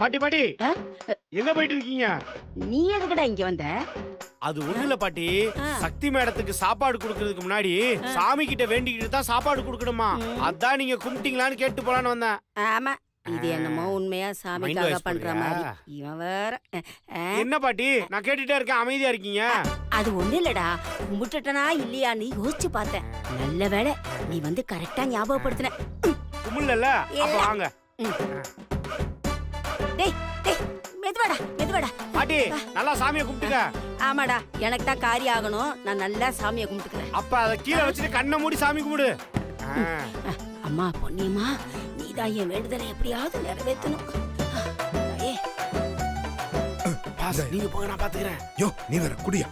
பாட்டி பாட்டி ஆ? எங்க போயிட்டு இருக்கீங்க? நீ எதுக்குடா இங்க வந்த? அது ஒண்ணு இல்ல பாட்டி, ஆ. சக்தி மேடத்துக்கு சாப்பாடு குடுக்கறதுக்கு முன்னாடி சாமி கிட்ட வேண்டிக்கிட்டு தான் சாப்பாடு குடுக்கணுமா. அதான் நீங்க கும்பிட்டீங்களான்னு கேட்டு போலான்னு வந்தேன். ஆமா, இது என்னமோ உண்மையா சாமிக்காக wash பண்ற பண்றியா? மாதிரி. இவன் வேற. என்ன பாட்டி, நான் கேட்டுட்டே இருக்கேன், அமைதியா இருக்கீங்க. அது ஒண்ணு இல்லடா, கும்பிட்டுட்டனா இல்லையான்னு யோசிச்சு பார்த்தேன். நல்ல வேளை நீ வந்து கரெக்டா ஞாபகப்படுத்தின. கும்பிடல, அப்ப வாங்க. டேய் டேய், மெதுவாடா மெதுவாடா. பாட்டி, நல்லா சாமியை கும்பிட்டுக்க. ஆமாடா, எனக்கு தான் காரியம் ஆகணும். நான் நல்லா சாமியை கும்பிட்டுக்கிறேன். அப்ப அதை கீழே வச்சுட்டு கண்ணை மூடி சாமி கும்பிடு. அம்மா பொன்னியம்மா, நீதான் என் வேண்டுதலை எப்படியாவது நிறைவேற்றணும். பாஸ், நீங்க போங்க, நான் பாத்துக்கிறேன். யோ நீ வேற குடியா.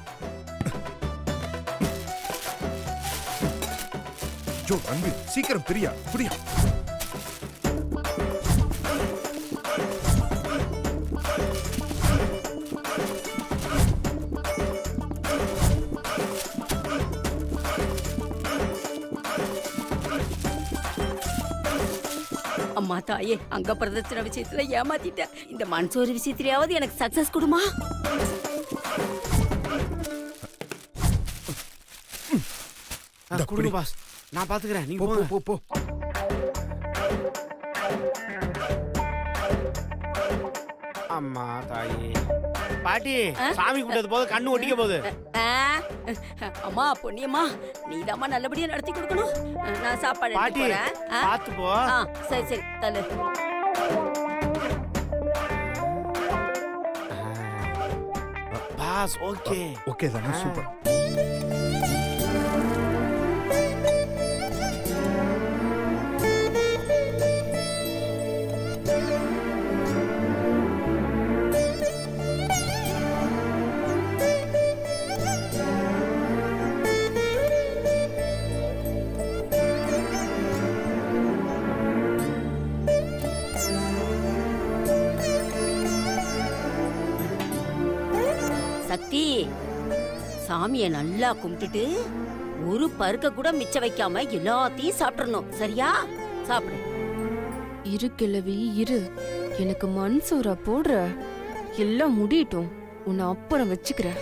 யோ அன்பு, சீக்கிரம் பிரியா குடியா. அம்மா தாயே, அங்க பிரதட்சண விஷயத்துல ஏமாத்திட்ட. இந்த மன்சூர் விஷயத்திலேயாவது எனக்கு சக்சஸ் கொடுமா. கொடுங்க பாஸ், நான் பாத்துக்கிறேன், நீங்க போ போங்க. போ போ. அம்மா தாயே. பாட்டி, சாமி கும்பிட்டது போது கண்ணு ஒட்டிக்க போகுது. அம்மா பொன்னியம்மா, நீதாம்மா நல்லபடியா நடத்தி கொடுக்கணும். நான் சாப்பாடு பாட்டி, எடுத்துட்டு போறேன். பாத்து போ. சரி சரி தள்ளு. Boss, okay. ஓகே தானே, சூப்பர். சக்தி, சாமியை நல்லா கும்பிட்டுட்டு ஒரு பருக்க கூட மிச்ச வைக்காம எல்லாத்தையும் சாப்பிடணும். சரியா? சாப்பிடு. இரு கிழவி இரு, எனக்கு மன்சூரா போடுற. எல்லாம் முடியட்டும், உன்னை அப்புறம் வச்சுக்கிறேன்.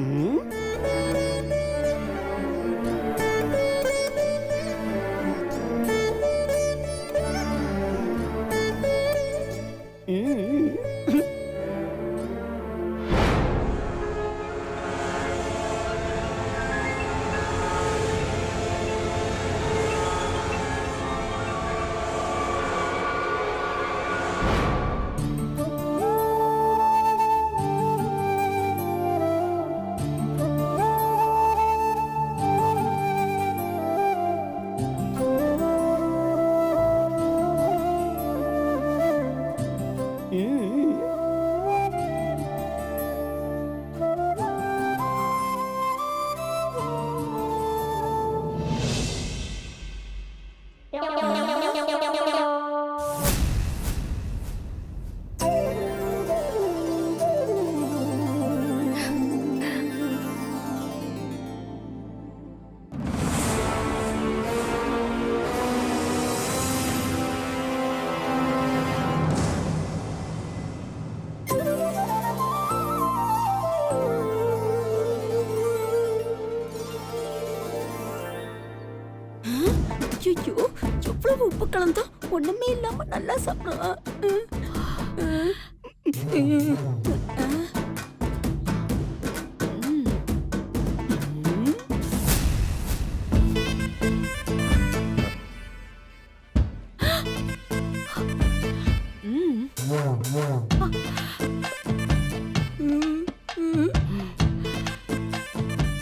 ம். ம். ஐயோ, எவ்வளவு உப்பு கலந்தா ஒண்ணுமே இல்லாம நல்லா சாப்பிடுறா.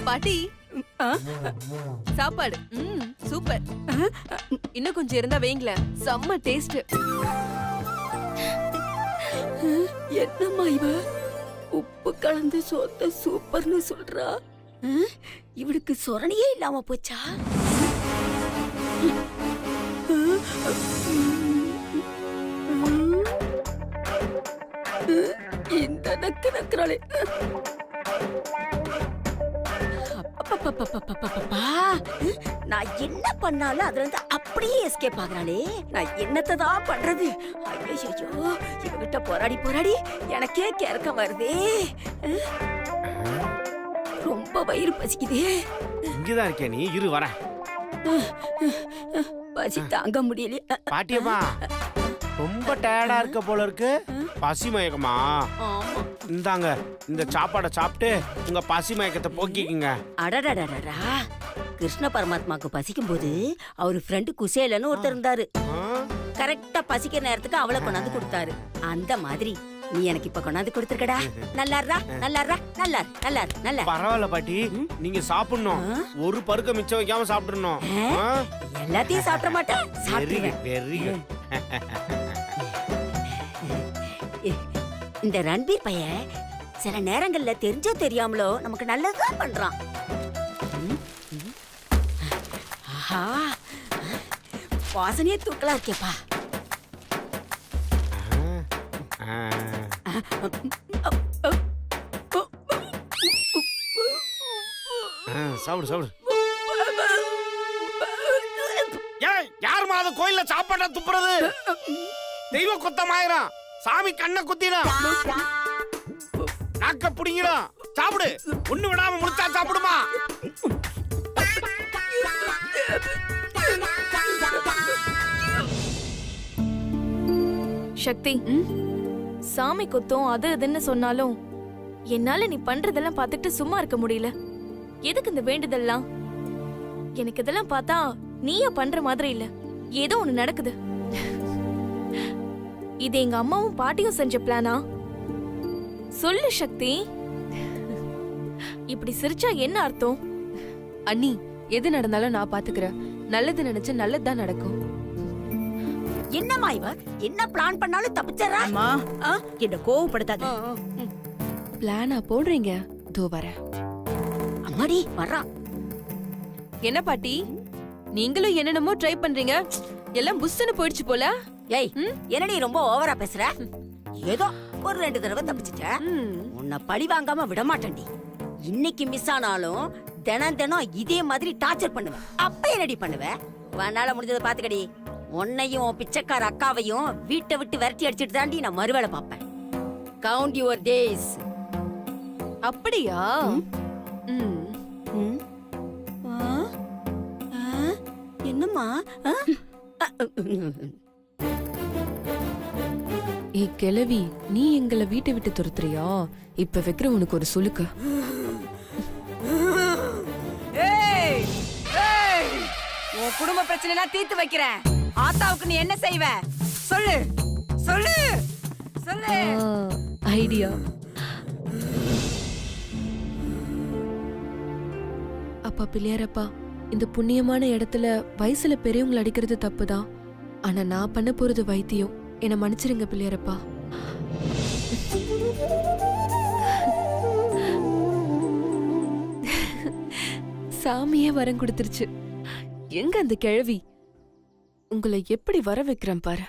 பாட்டி, சாப்பாடு சூப்பர். இன்னும் கொஞ்சம் இருந்தா வைங்களேன், செம்ம டேஸ்ட். என்னம்மா இவ உப்பு கலந்து சோத்த சூப்பர்னு சொல்றா? இவளுக்கு சொரணையே இல்லாம போச்சா? இந்த நக்கு நக்குறாளே. அப்பப்பப்பப்பப்பப்பா. நான் என்ன பண்ணாலும் அதுல இருந்து அப்படியே எஸ்கேப் ஆகுறாளே. நான் என்னத்தை தான் பண்றது? ஐயோ, இவகிட்ட போராடி போராடி எனக்கே கிறக்கம் வருதே. ரொம்ப வயிறு பசிக்குதே. இங்கதான் இருக்கே நீ, இரு வரேன். பசி தாங்க முடியல. பாட்டியம்மா ரொம்ப டயர்டா இருக்க போல இருக்கு. பசி மயக்கமா? ஆமா. இந்தாங்க இந்த சாப்பாடை சாப்பிட்டு உங்க பசி மயக்கத்தை போக்கிக்குங்க. அடடடடடா, கிருஷ்ண பரமாத்மாக்கு பசிக்கும் போது அவரு ஃப்ரெண்டு குசேலன்னு ஒருத்தர் இருந்தாரு. கரெக்டா பசிக்கிற நேரத்துக்கு அவளை கொண்டாந்து கொடுத்தாரு. அந்த மாதிரி நீ எனக்கு இப்ப கொண்டாந்து கொடுத்துருக்கடா. நல்லாரா நல்லாரா நல்லார் நல்லார் நல்லா. பரவாயில்ல பாட்டி, நீங்க சாப்பிடணும். ஒரு பருக்க மிச்சம் வைக்காம சாப்பிடணும். எல்லாத்தையும் சாப்பிட மாட்டேன். Very good very good. இந்த ரன்பீர் பையன் சில நேரங்கள்ல தெரிஞ்சோ தெரியாமலோ நமக்கு நல்லதுதான் பண்றான். ஆஹா, வாசனையே தூக்கலா இருக்கேப்பா. சாப்பிடு சாப்பிடு. யாருமா அது கோயில்ல சாப்பாட்டா துப்புறது? தெய்வ குத்தமாயிரம். சாமி கண்ணை குத்திடும், நாக்க புடிங்கிடும். சாப்பிடு, ஒண்ணு விடாம முடிச்சா சாப்பிடுமா. சக்தி, சாமி குத்தம் அது இதுன்னு சொன்னாலும் என்னால நீ பண்றதெல்லாம் பார்த்துட்டு சும்மா இருக்க முடியல. எதுக்கு இந்த வேண்டுதல்லாம்? எனக்கு இதெல்லாம் பார்த்தா நீயா பண்ற மாதிரி இல்ல, ஏதோ ஒண்ணு நடக்குது. இது எங்க அம்மாவும் பாட்டியும் செஞ்ச பிளானா? சொல்லு சக்தி. இப்படி சிரிச்சா என்ன அர்த்தம்? அண்ணி, எது நடந்தாலும் நான் பாத்துக்கிறேன். நல்லது நினைச்சு நல்லதுதான் நடக்கும். என்னம்மா இவ என்ன பிளான் பண்ணாலும் தப்பிச்சறா? அம்மா என்ன கோவப்படுத்தாத. பிளானா போடுறீங்க? தோ வரேன். அம்மாடி வர்றா. என்ன பாட்டி, நீங்களும் என்னென்னமோ ட்ரை பண்றீங்க. எல்லாம் புஷ்னு போயிடுச்சு போல. ஏய், என்னடி ரொம்ப ஓவரா பேசுற? ஏதோ ஒரு 2 தடவை தப்பிச்சிட்ட. உன்னை பழி வாங்காம விட மாட்டேன்டி. இன்னைக்கு மிஸ் ஆனாலும் தினம் தினம் இதே மாதிரி டார்ச்சர் பண்ணுவேன். அப்ப என்னடி பண்ணுவ? உன்னால முடிஞ்சதை பாத்துக்கடி. உன்னையும் பிச்சைக்கார அக்காவையும் வீட்டை விட்டு விரட்டி அடிச்சிட்டு தாண்டி நான் மறுவேளை பாப்பேன். Count your days. அப்படியா? என்னம்மா? ஏ கிழவி, நீ எங்களை வீட்டை விட்டு துரத்துறியா? இப்ப வைக்கிற உனக்கு ஒரு சுளுக்கு. உன் குடும்ப பிரச்சனை எல்லாம் தீர்த்து வைக்கிறேன். ஆத்தாவுக்கு நீ என்ன செய்வ? சொல்லு சொல்லு சொல்லு. ஐடியா. அப்பா பிள்ளையாரப்பா, இந்த புண்ணியமான இடத்துல வயசுல பெரியவங்களை அடிக்கிறது தப்புதான். ஆனா நான் பண்ண போறது வைத்தியம். என்ன மன்னிச்சிருங்க பிள்ளையாரப்பா. சாமியே வரம் கொடுத்துருச்சு. எங்க அந்த கிழவி? உங்களை எப்படி வர வைக்கிறேன் பாரு.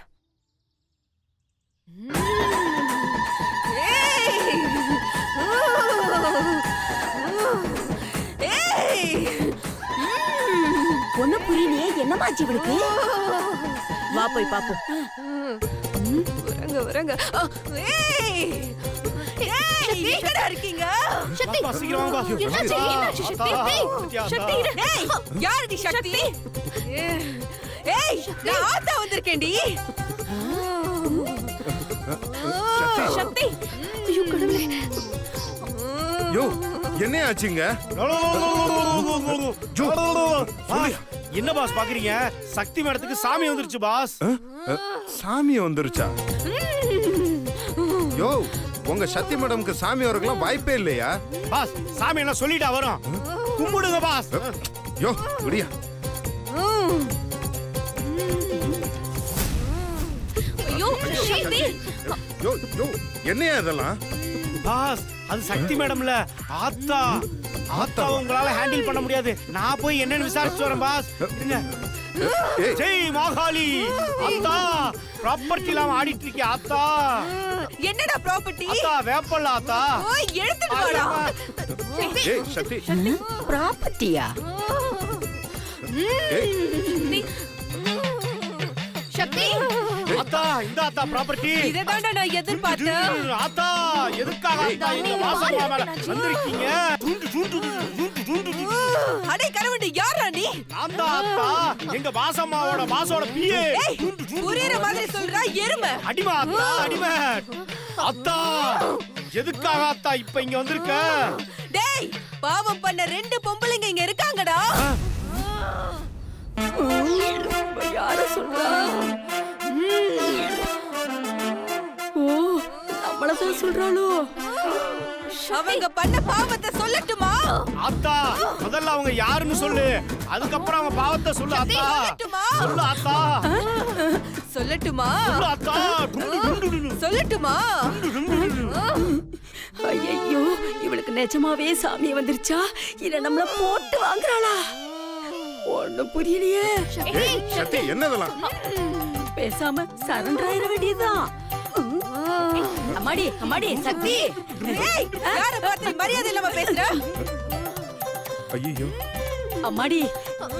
ஒண்ணு புரியலையே, என்னமாச்சு இவளுக்கு? வா போய் பாப்போம். வரங்க வரங்க. எங்கடா இருக்கீங்க? யாரடி சக்தி? ஏய், நான் ஆத்தா வந்திருக்கேன்டி. சக்தி. ஐயோ கடவுளே. யோ, என்ன ஆச்சுங்க? என்ன பாஸ் பாக்குறீங்க? சக்தி மேடத்துக்கு சாமி வந்துருச்சு பாஸ். சாமி வந்துருச்சா? யோ, உங்க சக்தி மேடம்க்கு சாமி வரக்கலாம் வாய்ப்பே இல்லையா? பாஸ், சாமி என்ன சொல்லிட்டா வரும். கும்பிடுங்க பாஸ். யோ, விடியா. ஐயோ சக்தி. யோ யோ, என்னையா இதெல்லாம்? பாஸ், அது சக்தி மேடம்ல ஆத்தா. ஆத்தா உங்களால ஹேண்டில் பண்ண முடியாது. நான் போய் என்னன்னு விசாரிச்சு வரேன் பாஸ். இருங்க. ஜெய் மாகாளி. ஆத்தா, ப்ராப்பர்ட்டி எல்லாம் ஆடிட்டு இருக்கே ஆத்தா. என்னடா ப்ராப்பர்ட்டி? ஆத்தா வேப்பல்ல ஆத்தா. ஓய் எடுத்துட்டு வாடா. ஏய் சக்தி ப்ராப்பர்ட்டியா? ஏய் சக்தி அத்தா இந்த அத்தா ப்ராப்பர்ட்டி. இததான்டா நான் எதிர்பார்த்தேன். அத்தா எதுக்காக அத்தா இந்த மாசமா மேல வந்திருக்கீங்க? அடே கரவண்டி யாரா நீ? நான் தான் அத்தா, எங்க பாசம்மாவோட பாசோட பிஏ. புரியுற மாதிரி சொல்றா எருமை. அடிமா அத்தா, அடிமை. அத்தா எதுக்காக அத்தா இப்ப இங்க வந்திருக்க? டேய் பாவம் பண்ண 2 பொம்பளைங்க இங்க இருக்காங்கடா. யார சொல்றா? ஓ, நம்மளதான் சொல்றாளோ? அவங்க பண்ண பாவத்தை சொல்லட்டுமா? அத்தா முதல்ல அவங்க யாருன்னு சொல்லு, அதுக்கப்புறம் அவங்க பாவத்தை சொல்லு. அத்தா சொல்லட்டுமா? சொல்லு அத்தா, சொல்லட்டுமா? சொல்லு அத்தா. சொல்லட்டுமா? ஐயோ, இவளுக்கு நிஜமாவே சாமி வந்துருச்சா இல்ல நம்மள போட்டு வாங்குறாளா? ஒண்ணும் புரியலையே. ஏய் சக்தி என்னதெல்லாம்? பேசாம சரண்டர் ஆயிர வேண்டியதுதான். அம்மாடி அம்மாடி சக்தி. ஏய் யார பார்த்து மரியாதை இல்லாம பேசுற? ஐயோ அம்மாடி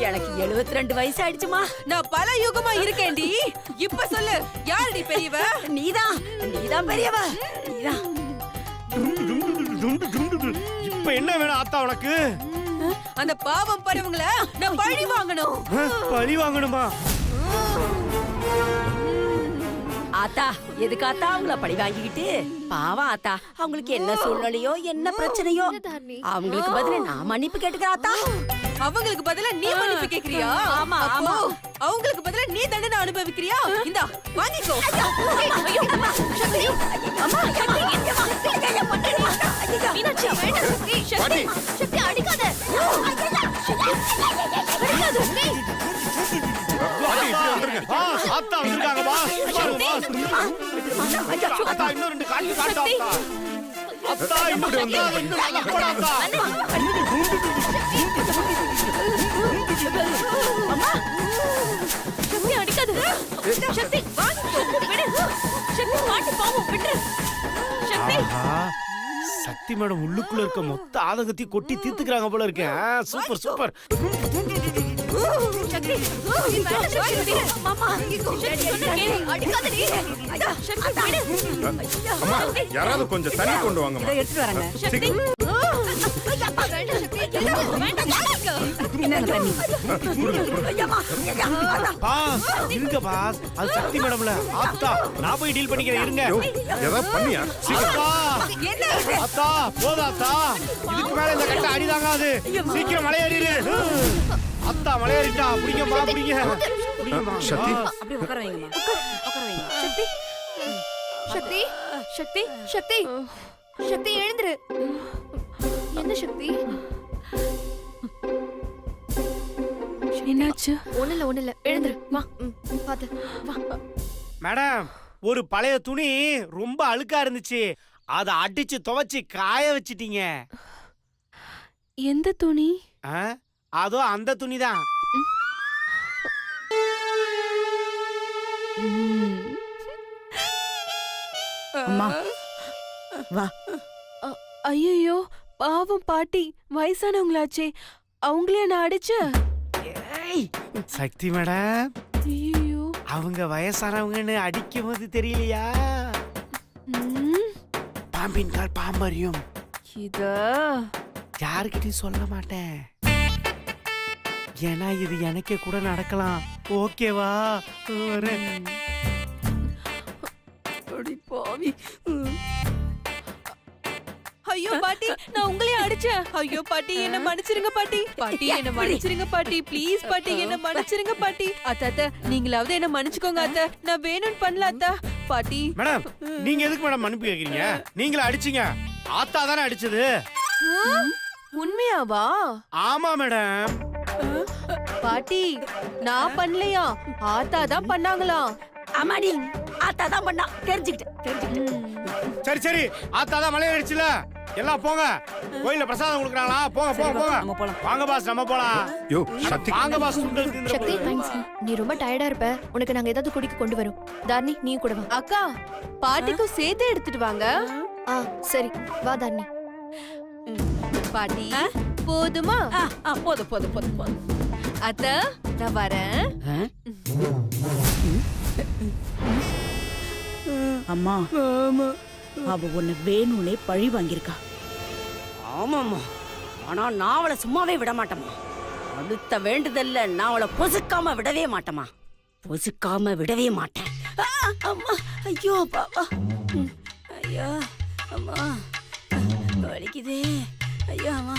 எனக்கு 72 வயசு ஆயிடுச்சுமா. நான் பல யுகமா இருக்கேன்டி. இப்ப சொல்லு யாரடி பெரியவ? நீதான் நீதான் பெரியவ. நீதான். இப்ப என்ன வேணும் அத்தா உனக்கு? அந்த பாவம் பரவங்கள நான் பழி வாங்கணும். பழி வாங்கணுமா? ஆத்தா எதுக்கு ஆத்தா அவங்கள பழி வாங்கிக்கிட்டு? பாவம் ஆத்தா, அவங்களுக்கு என்ன சூழ்நிலையோ என்ன பிரச்சனையோ அவங்களுக்கு பதிலா நான் மன்னிப்பு கேட்டுக்கிறேன் ஆத்தா. அவங்களுக்கு பதிலா நீ மன்னிப்பு கேக்குறியா? ஆமா, அப்போ ஆமா. அவங்களுக்கு பதிலா நீ தண்டனை அனுபவிக்கிறியா? இந்தா வாங்கிக்கோ. மீனாட்சி வேண்டாம் சக்தி. பாட்டி சக்தி அடிக்காத. பாட்டி இப்படி வந்துருங்க. பாஸ், அத்தா வந்திருக்காங்க பாஸ். பாருங்க பாஸ். அத்தா இன்னும் 2 காட்டு காட்டு அத்தா. அத்தா இன்னும் நல்லா போடா அத்தா. சக்தி அடிக்காத. சக்தி வாங்கிக்கோ. விடு. சக்தி பாட்டி பாவம் விடு. சக்தி ஆஹா, சக்தி மேடம் உள்ளுக்குள்ள இருக்க மொத்த ஆதங்கத்தை கொட்டி தீர்த்துக்கிறாங்க போல இருக்கு. Super super. சக்தி சக்தி மாமா சக்தி சொன்ன கேளு. அடிக்காதடி. சக்தி விடு. அம்மா யாராவது கொஞ்சம் தண்ணி கொண்டு வாங்கம்மா. இதை எடுத்துட்டு வரேங்க. சக்தி என்னங்க தண்ணி? ஐயம்மா, ஐயா. பாஸ் இருங்க பாஸ், அது சக்தி மேடம்ல. அத்தா நான் போய் டீல் பண்ணிக்கிறேன் இருங்க. யோ ஏதாவது பண்ணியா? அத்தா என்ன இது? அத்தா போதா அத்தா, இதுக்கு மேல இந்த கட்ட அடிதாங்காது. சீக்கிரம் மலையேறிடு. அத்தா மலையேறிட்டா. பிடிங்கம்மா பிடிங்க. பிடிங்கம்மா. சக்தி அப்படியே உட்கார வைங்கம்மா. உட்கார வைங்க. சக்தி சக்தி சக்தி சக்தி சக்தி எழுந்துரு. என்ன சக்தி? என்னாச்சு? ஒண்ணுல எழுந்துரு. வா பாத்து வா. மேடம், ஒரு பழைய துணி ரொம்ப அழுக்கா இருந்துச்சு, அத அடிச்சு துவைச்சு காய வச்சிட்டீங்க. எந்த துணி? அதோ அந்த துணிதான். அம்மா வா. ஐயோ பாவம் பாட்டி, வயசானவங்களாச்சே, அவங்களே நான் அடிச்ச. ஏய், சக்தி மேடம், ஐயோ அவங்க வயசானவங்கன்னு அடிக்கும் போது தெரியலையா? பாம்பின் கால் பாம்பறியும். இத யாருக்கிட்டையும் சொல்ல மாட்டேன், ஏன்னா இது எனக்கே கூட நடக்கலாம். ஓகேவா? வரேன். அடி பாவி. ஐயோ பாட்டி நான் உங்களையே அடிச்சேன். ஐயோ பாட்டி என்ன மன்னிச்சிருங்க பாட்டி. பாட்டி என்ன மன்னிச்சிருங்க பாட்டி. ப்ளீஸ் பாட்டி என்ன மன்னிச்சிருங்க பாட்டி. அத்தை நீங்களாவது என்ன மன்னிச்சுக்கோங்க அத்தை. நான் வேணும்னு பண்ணல அத்தை. பாட்டி மேடம், நீங்க எதுக்கு மேடம் மன்னிப்பு கேக்குறீங்க? நீங்களே அடிச்சீங்க. ஆத்தா தானே அடிச்சது. உண்மையாவா? ஆமா மேடம். பாட்டி நான் பண்ணலையா, ஆத்தா தான் பண்ணாங்களாம். அம்மாடி ஆத்தா தான் பண்ணா. தெரிஞ்சுக்கிட்டேன். சரி சரி, ஆத்தா தான் மலையை அடிச்சுல. எல்லாம் போங்க, கோயில்ல பிரசாதம் கொடுக்குறாங்களா? போங்க போங்க போங்க. நம்ம போலாம். வாங்க பாஸ், நம்ம போலாம். யோ சக்தி வாங்க பாஸ். சுண்டல் தின்ற சக்தி போது. நீ ரொம்ப டயர்டா இருப்ப, உனக்கு நாங்க ஏதாவது குடிக்க கொண்டு வரோம். தாரணி நீ கூட வா. அக்கா பாட்டிக்கும் சேர்த்து எடுத்துட்டு வாங்க. சரி வா தாரணி. பாட்டி போதுமா? போதும் போதும் போதும் போதும். அத்த நான் வரேன். அம்மா அவ உன்னை வேணும்னே பழி வாங்கியிருக்கா. ஆமாம்மா, ஆனா நான் அவளை சும்மாவே விட மாட்டேம்மா. அடுத்த வேண்டுதல்ல நான் அவளை பொசுக்காம விடவே மாட்டேம்மா. பொசுக்காம விடவே மாட்டேன். அம்மா, ஐயோ பாப்பா, ஐயா அம்மா, வலிக்குதே, ஐயா அம்மா.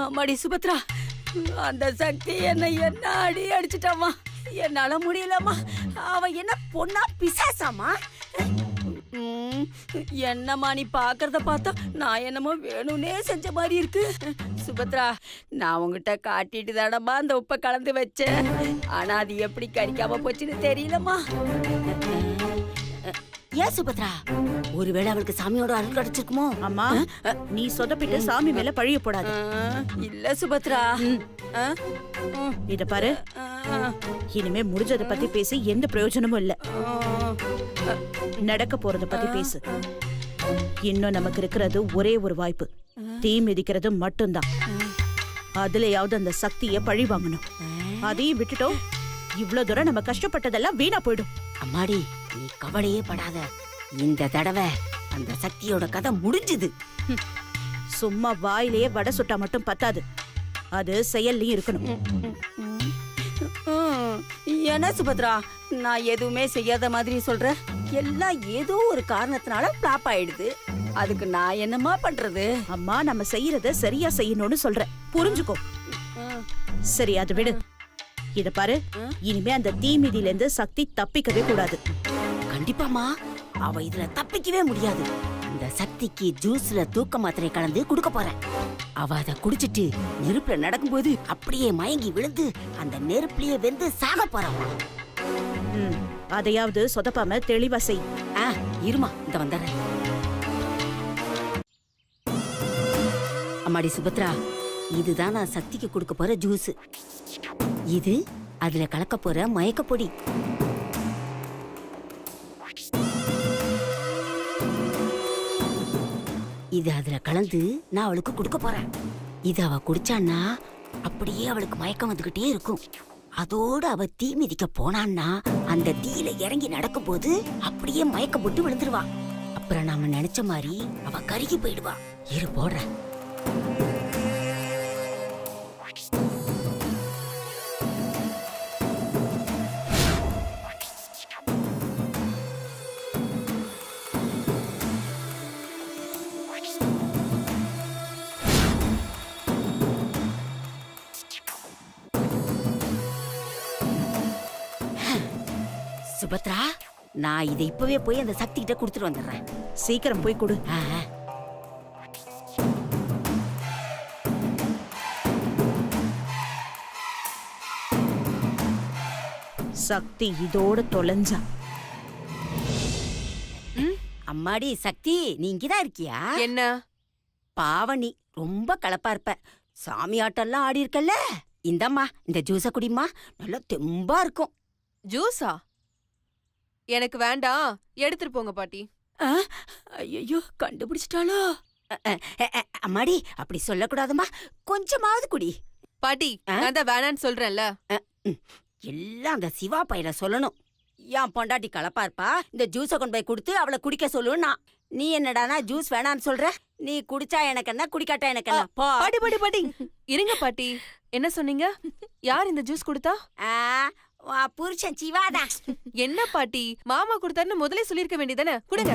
அம்மாடி சுபத்ரா, அந்த சக்தி என்ன அடிச்சிட்டாமா. என்னால முடியலம்மா. அவ என்ன பொண்ணா பிசாசாமா? என்னம்மா நீ பாக்குறத பார்த்தா நான் என்னமோ வேணும்னே செஞ்ச மாதிரி இருக்கு. சுபத்ரா, நான் உங்ககிட்ட காட்டிட்டு தானம்மா அந்த உப்பை கலந்து வச்சேன். ஆனா அது எப்படி கடிக்காம போச்சுன்னு தெரியலம்மா. ஏன் சுபத்ரா, ஒருவேளை அவளுக்கு சாமியோட அருள் கிடைச்சிருக்குமோ? அம்மா, நீ சொதப்பிட்டு சாமி மேல பழிய போடாது. இல்ல சுபத்ரா. இத பாரு, இனிமே முடிஞ்சத பத்தி பேசி எந்த பிரயோஜனமும் இல்ல. நடக்க போறத பத்தி பேசு. இன்னும் நமக்கு இருக்கிறது ஒரே ஒரு வாய்ப்பு, தீ மிதிக்கிறது மட்டும்தான். அதுலயாவது அந்த சக்திய பழி வாங்கணும். அதையும் விட்டுட்டோம், இவ்ளோ தூரம் நம்ம கஷ்டப்பட்டதெல்லாம் வீணா போயிடும். அம்மாடி, நீ கவலையே படாத. இந்த தடவை அந்த சக்தியோட கதை முடிஞ்சுது. சும்மா வாயிலேயே வடை சுட்டா மட்டும் பத்தாது, அது செயல்லயும் இருக்கணும். என்ன சுபத்ரா, நான் எதுவுமே செய்யாத மாதிரி சொல்ற? எல்லாம் ஏதோ ஒரு காரணத்தினால பிளாப் ஆயிடுது. அதுக்கு நான் என்னமா பண்றது? அம்மா, நம்ம செய்யறத சரியா செய்யணும்னு சொல்ற, புரிஞ்சுக்கோ. சரி, அது விடு. இத பாரு, இனிமே அந்த தீமிதியில இருந்து சக்தி தப்பிக்கவே கூடாது. கண்டிப்பாமா, அவ இதுல தப்பிக்கவே முடியாது. இந்த சக்திக்கு ஜூஸ்ல தூக்க மாத்திரை கலந்து குடுக்க போறேன். அவ அத குடிச்சிட்டு நெருப்புல நடக்கும்போது அப்படியே மயங்கி விழுந்து அந்த நெருப்புலயே வெந்து சாக போறாமா. அதையாவது சொதப்பாம தெளிவா செய். இருமா, இந்த வந்துடுறேன். அம்மாடி சுபத்ரா, இதுதான் நான் சக்திக்கு கொடுக்க போற ஜூஸ். இது அதுல கலக்க போற மயக்க பொடி. இது அதுல கலந்து நான் அவளுக்கு கொடுக்க போறேன். இது அவ குடிச்சான்னா அப்படியே அவளுக்கு மயக்கம் வந்துகிட்டே இருக்கும். அதோடு அவ தீ மிதிக்க போனான்னா அந்த தீயில இறங்கி நடக்கும் போது அப்படியே மயக்கம் போட்டு விழுந்துருவா. அப்புறம் நாம நினைச்ச மாதிரி அவ கருகி போயிடுவா. இரு போடுறேன். சுபத்ரா, நான் இதை இப்பவே போய் அந்த சக்தி கிட்ட கொடுத்துட்டு வந்துடுறேன். சீக்கிரம் போய் கொடு. சக்தி இதோட தொலைஞ்சா. அம்மாடி சக்தி, நீ இங்கதான் இருக்கியா? என்ன பாவனி, ரொம்ப கலப்பா இருப்ப. சாமி ஆட்டம்லாம் ஆடி இருக்கல்ல. இந்தம்மா, இந்த ஜூஸ குடிமா, நல்லா தெம்பா இருக்கும். ஜூஸா? எனக்கு வேண்டாம், எடுத்துட்டு போங்க பாட்டி. ஐயோ, கண்டுபிடிச்சிட்டாளோ? அம்மாடி, அப்படி சொல்லக்கூடாதுமா, கொஞ்சமாவது குடி. பாட்டி, நான் தான் வேணான்னு சொல்றேன்ல. எல்லாம் அந்த சிவா பையல சொல்லணும். என் பொண்டாட்டி கலப்பா இருப்பா, இந்த ஜூஸ கொண்டு போய் கொடுத்து அவளை குடிக்க சொல்லுன்னா, நீ என்னடானா ஜூஸ் வேணான்னு சொல்ற? நீ குடிச்சா எனக்கு என்ன, குடிக்காட்டா எனக்கு என்ன? பாட்டி பாட்டி பாட்டி, இருங்க பாட்டி. என்ன சொன்னீங்க? யார் இந்த ஜூஸ் கொடுத்தா? புருஷன் சிவாதான். என்ன பாட்டி, மாமா கொடுத்தாருன்னு முதலே சொல்லிருக்க வேண்டியதானே? கொடுங்க.